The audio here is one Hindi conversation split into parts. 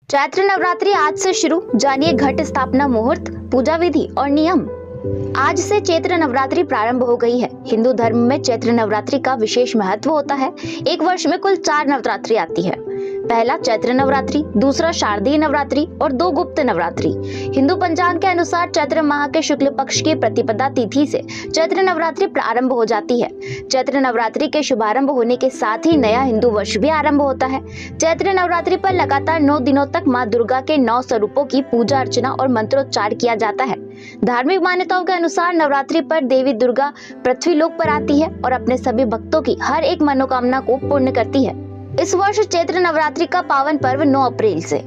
चैत्र नवरात्रि आज से शुरू, जानिए घट स्थापना, मुहूर्त, पूजा विधि और नियम। आज से चैत्र नवरात्रि प्रारंभ हो गई है। हिंदू धर्म में चैत्र नवरात्रि का विशेष महत्व होता है। एक वर्ष में कुल 4 नवरात्रि आती है। पहला चैत्र नवरात्रि, दूसरा शारदीय नवरात्रि और 2 गुप्त नवरात्रि। हिंदू पंचांग के अनुसार चैत्र माह के शुक्ल पक्ष की प्रतिपदा तिथि से चैत्र नवरात्रि प्रारंभ हो जाती है। चैत्र नवरात्रि के शुभारंभ होने के साथ ही नया हिंदू वर्ष भी आरंभ होता है। चैत्र नवरात्रि पर लगातार 9 दिनों तक माँ दुर्गा के 9 स्वरूपों की पूजा अर्चना और मंत्रोच्चार किया जाता है। धार्मिक मान्यताओं के अनुसार नवरात्रि पर देवी दुर्गा पृथ्वी लोक पर आती है और अपने सभी भक्तों की हर एक मनोकामना को पूर्ण करती है। इस वर्ष चैत्र नवरात्रि का पावन पर्व 9 अप्रैल से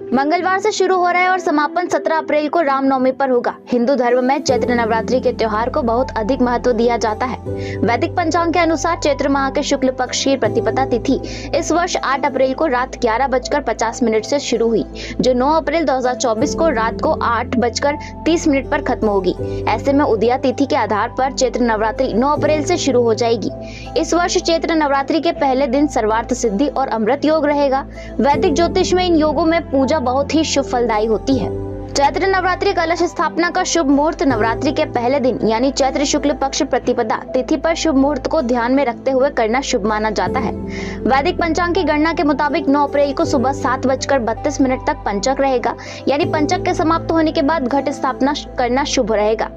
मंगलवार से शुरू हो रहा है और समापन 17 अप्रैल को रामनवमी पर होगा। हिंदू धर्म में चैत्र नवरात्रि के त्योहार को बहुत अधिक महत्व दिया जाता है। वैदिक पंचांग के अनुसार चैत्र माह के शुक्ल पक्ष की प्रतिपदा तिथि इस वर्ष 8 अप्रैल को रात 11:50 से शुरू हुई, जो 9 अप्रैल 2024 को रात को 8:30 पर खत्म होगी। ऐसे में उदया तिथि के आधार पर चैत्र नवरात्रि 9 अप्रैल से शुरू हो जाएगी। इस वर्ष चैत्र नवरात्रि के पहले दिन सर्वार्थ सिद्धि और अमृत योग रहेगा। वैदिक ज्योतिष में इन योगों में पूजा बहुत ही शुभ फलदायी होती है। चैत्र नवरात्रि कलश स्थापना का शुभ मुहूर्त नवरात्रि के पहले दिन यानी चैत्र शुक्ल पक्ष प्रतिपदा तिथि पर शुभ मुहूर्त को ध्यान में रखते हुए करना शुभ माना जाता है। वैदिक पंचांग की गणना के मुताबिक 9 अप्रैल को सुबह 7:32 तक पंचक रहेगा, यानी पंचक के समाप्त होने के बाद घट स्थापना करना शुभ रहेगा।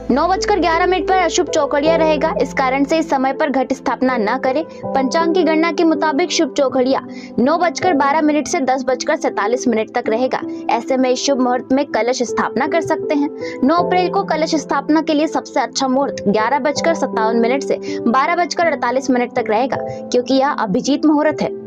9:11 पर अशुभ चौखड़िया रहेगा। इस कारण से इस समय पर घट स्थापना न करें। पंचांग की गणना के मुताबिक शुभ चौखड़िया 9:12 से 10:47 तक रहेगा। ऐसे में इस शुभ मुहूर्त में कलश स्थापना कर सकते हैं। 9 अप्रैल को कलश स्थापना के लिए सबसे अच्छा मुहूर्त 11:57 से 12:48 तक रहेगा, क्योंकि यह अभिजीत मुहूर्त है।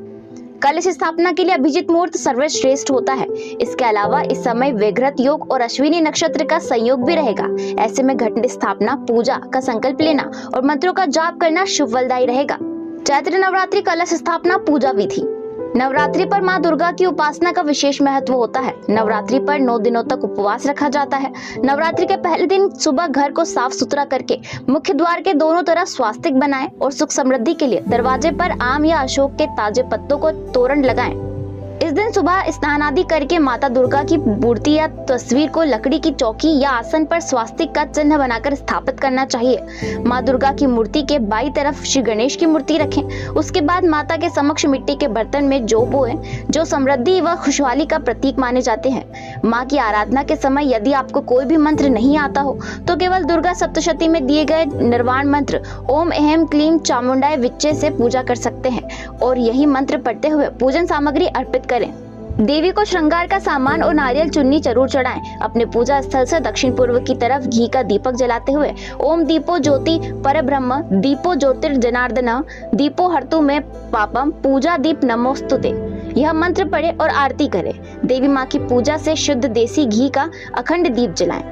कलश स्थापना के लिए अभिजीत मुहूर्त सर्वश्रेष्ठ होता है। इसके अलावा इस समय विघ्रत योग और अश्विनी नक्षत्र का संयोग भी रहेगा। ऐसे में घट स्थापना, पूजा का संकल्प लेना और मंत्रों का जाप करना शुभ फलदायी रहेगा। चैत्र नवरात्रि कलश स्थापना पूजा विधि। नवरात्रि पर माँ दुर्गा की उपासना का विशेष महत्व होता है। नवरात्रि पर 9 दिनों तक उपवास रखा जाता है। नवरात्रि के पहले दिन सुबह घर को साफ सुथरा करके मुख्य द्वार के दोनों तरफ स्वास्तिक बनाएं और सुख समृद्धि के लिए दरवाजे पर आम या अशोक के ताजे पत्तों को तोरण लगाएं। इस दिन सुबह स्नान आदि करके माता दुर्गा की मूर्ति या तस्वीर को लकड़ी की चौकी या आसन पर स्वास्तिक का चिन्ह बनाकर स्थापित करना चाहिए। माँ दुर्गा की मूर्ति के बाईं तरफ श्री गणेश की मूर्ति रखें। उसके बाद माता के समक्ष मिट्टी के बर्तन में जौ बोएं, जो समृद्धि व खुशहाली का प्रतीक माने जाते हैं। माँ की आराधना के समय यदि आपको कोई भी मंत्र नहीं आता हो तो केवल दुर्गा सप्तशती में दिए गए निर्वाण मंत्र ओम एहम क्लीम चामुंडाय विच्चे से पूजा कर सकते हैं और यही मंत्र पढ़ते हुए पूजन सामग्री अर्पित करें। देवी को श्रृंगार का सामान और नारियल चुन्नी जरूर चढ़ाएं। अपने पूजा स्थल से दक्षिण पूर्व की तरफ घी का दीपक जलाते हुए ओम दीपो ज्योति परब्रह्म दीपो ज्योतिर्जनार्दन दीपो हर्तु में पापम पूजा दीप नमोस्तुते, यह मंत्र पढ़े और आरती करें। देवी माँ की पूजा से शुद्ध देसी घी का अखंड दीप जलाएं।